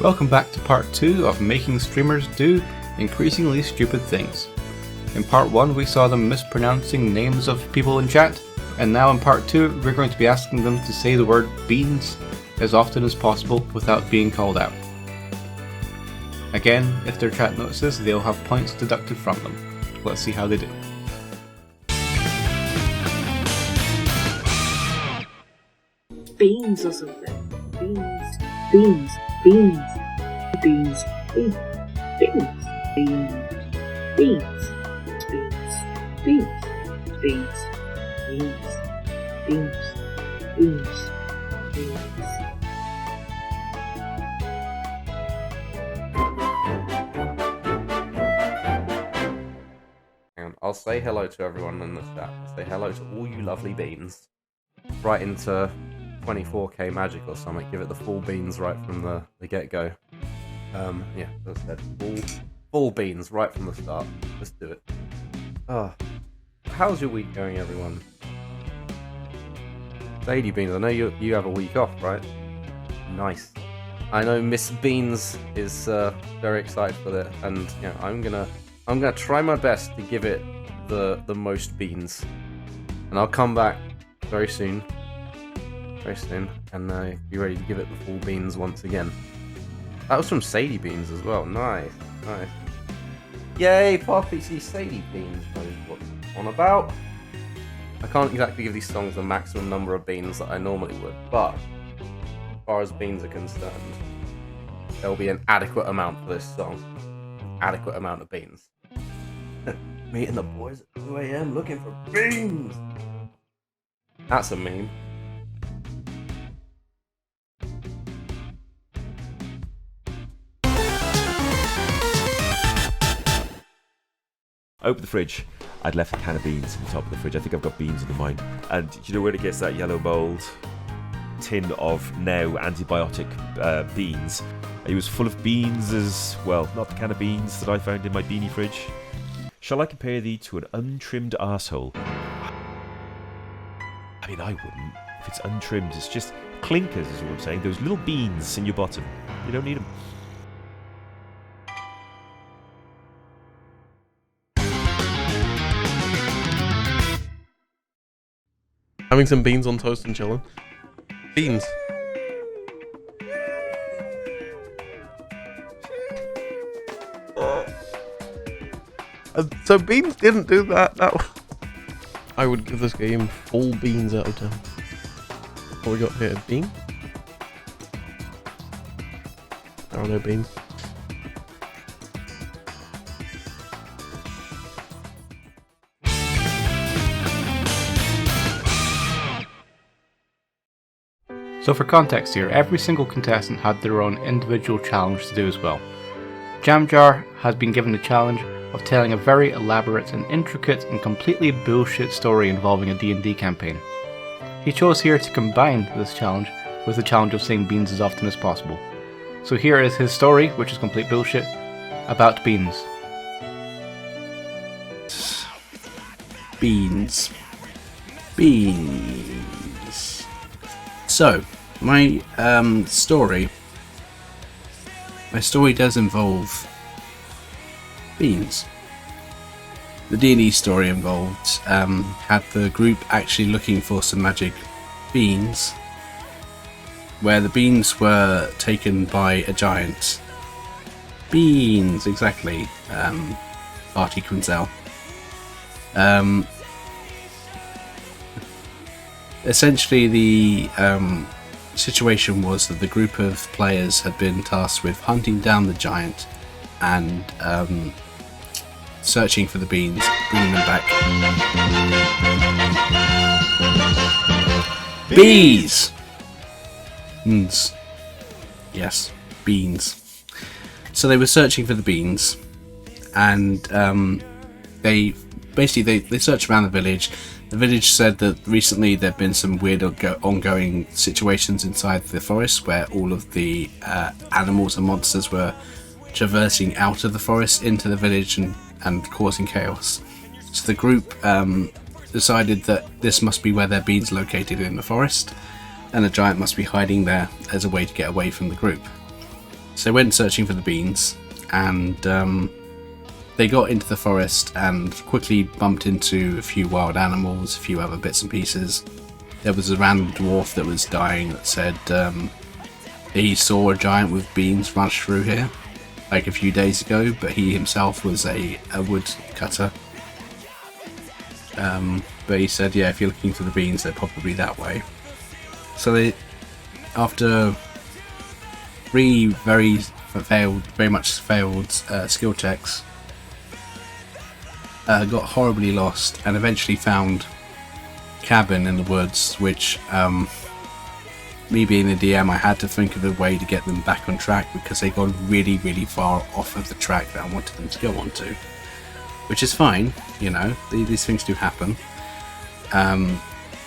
Welcome back to part 2 of Making Streamers Do Increasingly Stupid Things. In part 1 we saw them mispronouncing names of people in chat, and now in part 2 we're going to be asking them to say the word beans as often as possible without being called out. Again, if their chat notices, they'll have points deducted from them. Let's see how they do. Beans or something. Beans. Beans. Beans. Beans. Beans. Beans. Beans. Beans. Beans. Beans. Beans. Beans. Beans. And I'll say hello to everyone in the chat. Say hello to all you lovely beans. Right into 24k magic or something. Give it the full beans right from the get-go. Yeah, as I said, full beans right from the start. Let's do it. How's your week going, everyone? Lady Beans, I know you have a week off, right? Nice. I know Miss Beans is very excited for that, and you know, I'm gonna try my best to give it the most beans, and I'll come back very soon, and be ready to give it the full beans once again. That was from Sadie Beans as well. Nice. Yay, Poppy! See, Sadie Beans knows what I'm on about. I can't exactly give these songs the maximum number of beans that I normally would, but as far as beans are concerned, there will be an adequate amount for this song. Adequate amount of beans. Me and the boys at 2 a.m. looking for beans! That's a meme. Open the fridge. I'd left a can of beans on the top of the fridge. I think I've got beans in mine. And do you know where it gets that yellow mould tin of now antibiotic beans? It was full of beans as well, not the can of beans that I found in my beanie fridge. Shall I compare thee to an untrimmed arsehole? I mean, I wouldn't. If it's untrimmed, it's just clinkers is what I'm saying. Those little beans in your bottom. You don't need them. Having some beans on toast and chilling. Beans. So beans didn't do that. I would give this game full beans out of 10. What we got here? Bean? There are no beans. So for context here, every single contestant had their own individual challenge to do as well. Jamjar has been given the challenge of telling a very elaborate and intricate and completely bullshit story involving a D&D campaign. He chose here to combine this challenge with the challenge of saying beans as often as possible. So here is his story, which is complete bullshit, about beans. Beans. So, my story does involve beans. The D&D story involved had the group actually looking for some magic beans, where the beans were taken by a giant. Beans, exactly. Artie Quinzel. Essentially, the situation was that the group of players had been tasked with hunting down the giant and searching for the beans, bringing them back. Bees! Beans. Yes, beans. So they were searching for the beans, and they searched around the village. The village said that recently there had been some weird ongoing situations inside the forest where all of the animals and monsters were traversing out of the forest into the village and causing chaos. So the group decided that this must be where their beans located in the forest, and the giant must be hiding there as a way to get away from the group. So they went searching for the beans, and they got into the forest and quickly bumped into a few wild animals, a few other bits and pieces. There was a random dwarf that was dying that said he saw a giant with beans rush through here like a few days ago, but he himself was a wood cutter. But he said, yeah, if you're looking for the beans, they're probably that way. So they, after 3 very much failed skill checks, got horribly lost and eventually found a cabin in the woods, which me being the DM, I had to think of a way to get them back on track because they got really far off of the track that I wanted them to go onto, which is fine, you know, these things do happen.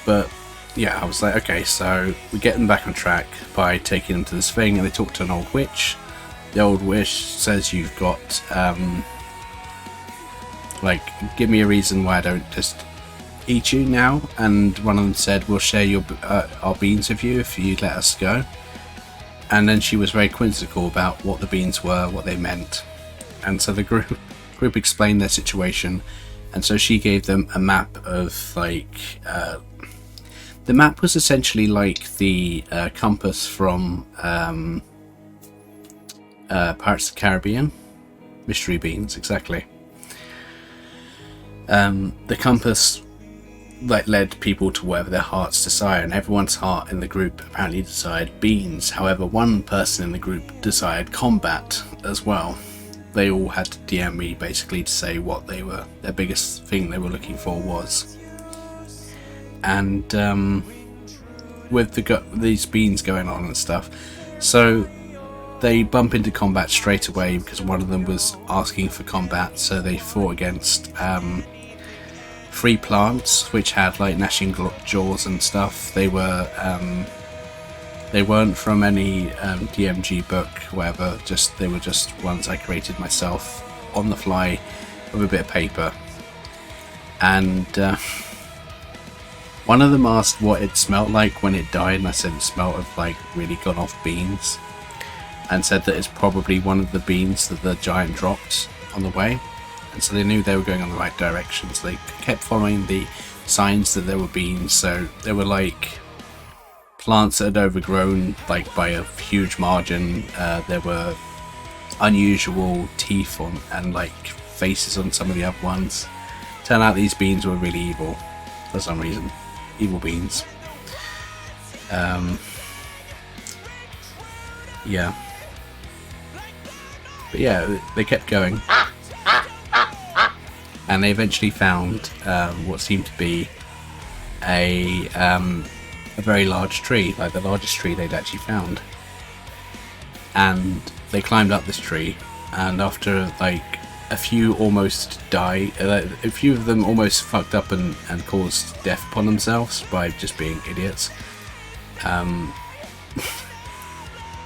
But yeah, I was like, okay, so we get them back on track by taking them to this thing, and they talk to an old witch. The old witch says, you've got like, give me a reason why I don't just eat you now. And one of them said, we'll share our beans with you if you let us go. And then she was very quizzical about what the beans were, what they meant. And so the group explained their situation, and so she gave them a map of like the map was essentially like the compass from Pirates of the Caribbean. Mystery beans, exactly. The compass like led people to wherever their hearts desire, and everyone's heart in the group apparently desired beans. However, one person in the group desired combat as well. They all had to DM me basically to say what their biggest thing they were looking for was. And with these beans going on and stuff, so they bump into combat straight away because one of them was asking for combat. So they fought against 3 plants which had like gnashing jaws and stuff. They weren't from any DMG book, whatever. They were just ones I created myself on the fly with a bit of paper. And one of them asked what it smelled like when it died, and I said it smelled of like really gone off beans, and said that it's probably one of the beans that the giant dropped on the way. And so they knew they were going on the right direction, so they kept following the signs that there were beans. So there were like plants that had overgrown like by a huge margin. There were unusual teeth and like faces on some of the other ones. Turned out these beans were really evil for some reason. Evil beans. Yeah. But yeah, they kept going. And they eventually found what seemed to be a very large tree, like the largest tree they'd actually found. And they climbed up this tree, and after like a few almost died, a few of them almost fucked up and caused death upon themselves by just being idiots.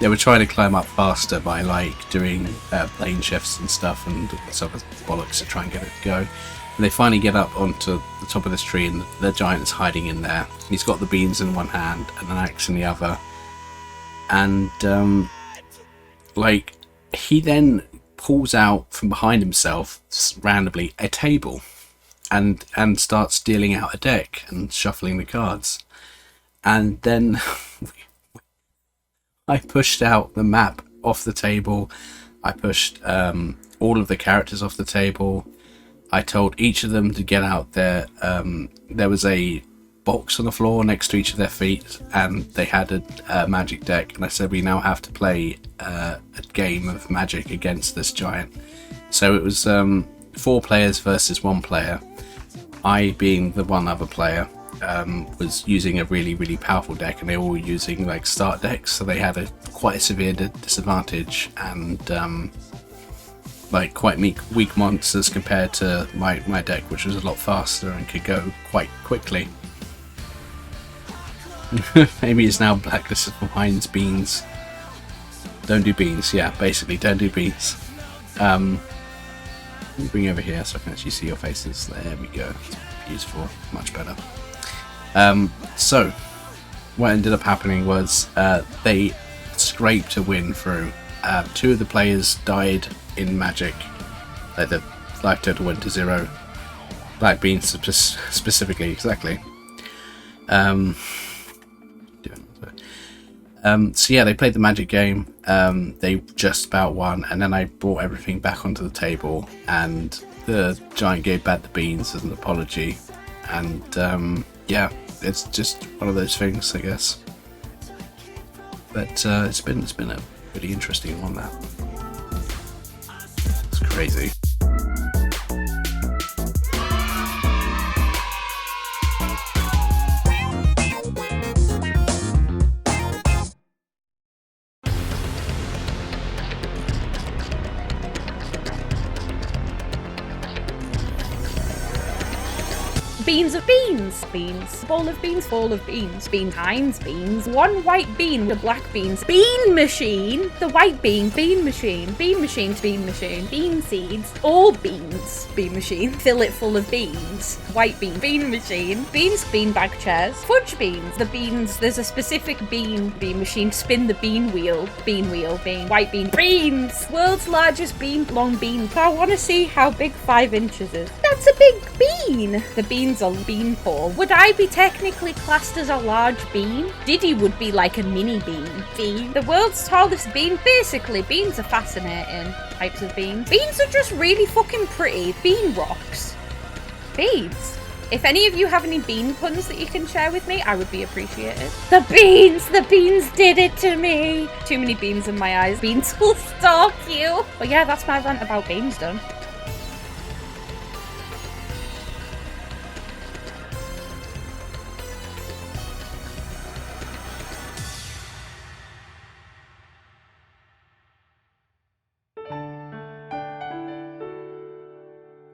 They were trying to climb up faster by like doing plane shifts and stuff and some bollocks to try and get it to go. And they finally get up onto the top of this tree, and the giant is hiding in there. He's got the beans in one hand and an axe in the other. And like he then pulls out from behind himself randomly a table and starts dealing out a deck and shuffling the cards. And then I pushed out the map off the table. I pushed all of the characters off the table. I told each of them to get out there. There was a box on the floor next to each of their feet, and they had a magic deck, and I said we now have to play a game of magic against this giant. So it was 4 players versus 1 player. I, being the one other player, was using a really powerful deck, and they all were using like start decks, so they had quite a severe disadvantage, and like quite weak monsters compared to my deck, which was a lot faster and could go quite quickly. Amy is now blacklisted for Heinz beans. Don't do beans, yeah, basically don't do beans. Let me bring you over here so I can actually see your faces. There we go. It's useful, much better. So what ended up happening was they scraped a win through, 2 of the players died in Magic, like the life total went to 0. Black Beans specifically, exactly. So yeah, they played the Magic game. They just about won, and then I brought everything back onto the table, and the giant gave back the beans as an apology. And yeah, it's just one of those things, I guess. But it's been a pretty interesting one. That it's crazy. Beans of beans. Beans. Bowl of beans. Bowl of beans. Bean times beans. 1 white bean. The black beans. Bean machine. The white bean. Bean machine. Bean machine. Bean machine. Bean seeds. All beans. Bean machine. Fill it full of beans. White bean. Bean machine. Beans. Beanbag chairs. Fudge beans. The beans. There's a specific bean. Bean machine. Spin the bean wheel. Bean wheel. Bean. White bean. Beans. World's largest bean. Long bean. I want to see how big 5 inches is. That's a big bean. The beans a bean pole. Would I be technically classed as a large bean? Diddy would be like a mini bean. The world's tallest bean. Basically, beans are fascinating types of beans. Beans are just really fucking pretty. Bean rocks. Beans. If any of you have any bean puns that you can share with me, I would be appreciated. The beans! The beans did it to me! Too many beans in my eyes. Beans will stalk you. But yeah, that's my rant about beans done.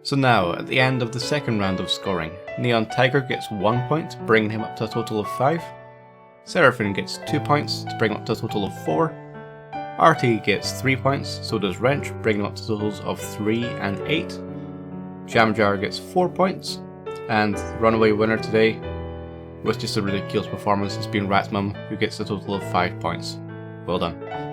So now, at the end of the second round of scoring, Neon Tiger gets 1 point, bringing him up to a total of 5. Seraphine gets 2 points, to bring him up to a total of 4. RT gets 3 points, so does Wrench, bringing him up to totals of 3 and 8. Jamjar gets 4 points, and the runaway winner today was just a ridiculous performance. It's been Ratsmum, who gets a total of 5 points. Well done.